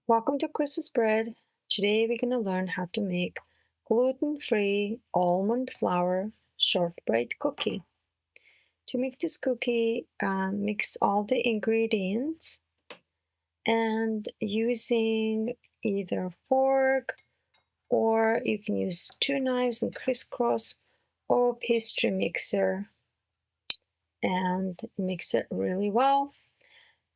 Welcome to Chris's Bread. Today we're going to learn how to make gluten-free almond flour shortbread cookie. To make this cookie, mix all the ingredients and using either a fork or you can use two knives and crisscross or pastry mixer and mix it really well.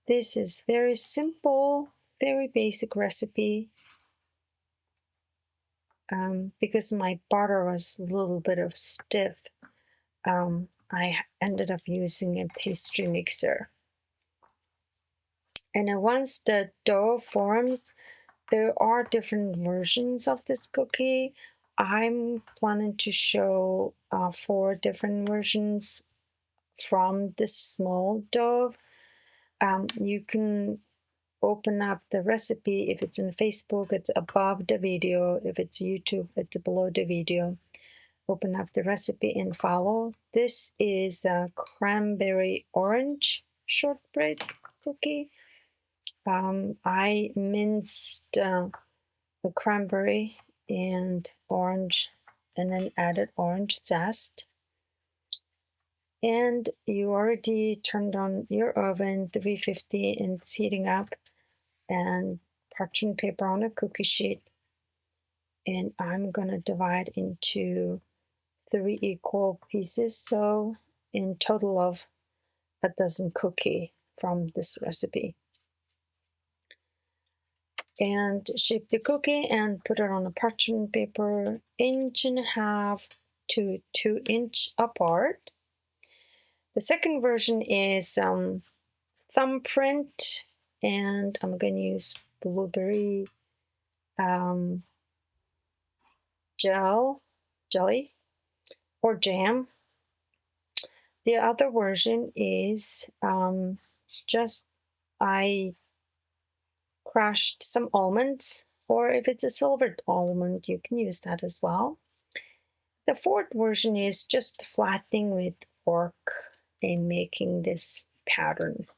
This is very simple, very basic recipe. Because my butter was a little bit of stiff, I ended up using a pastry mixer. And then once the dough forms, there are different versions of this cookie. I'm planning to show 4 different versions from this small dough. You can open up the recipe. If it's on Facebook, it's above the video. If it's YouTube, it's below the video. Open up the recipe and follow. This is a cranberry orange shortbread cookie. I minced the cranberry and orange and then added orange zest. And you already turned on your oven 350 and it's heating up, and parchment paper on a cookie sheet. And I'm gonna divide into 3 equal pieces, so in total of a dozen cookie from this recipe. And shape the cookie and put it on a parchment paper 1.5 to 2 inch apart. The second version is thumbprint, and I'm going to use blueberry jelly or jam. The other version is just I crushed some almonds, or if it's a silvered almond, you can use that as well. The fourth version is just flattening with fork and making this pattern.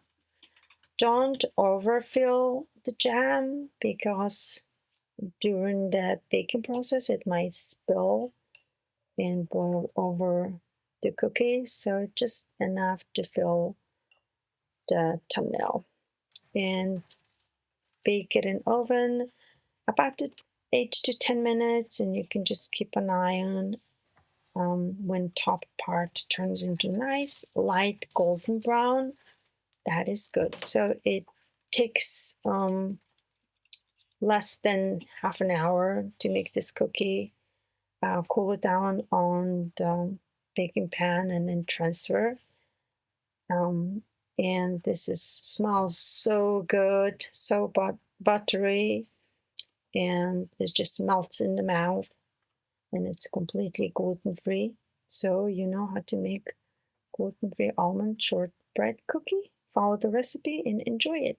Don't overfill the jam because during the baking process it might spill and boil over the cookie, so just enough to fill the thumbnail. And bake it in oven about 8 to 10 minutes, and you can just keep an eye on when top part turns into nice light golden brown. That is good. So it takes less than half an hour to make this cookie. Cool it down on the baking pan and then transfer. And this smells so good, so buttery, and it just melts in the mouth, and it's completely gluten-free. So you know how to make gluten-free almond shortbread cookie. Follow the recipe and enjoy it.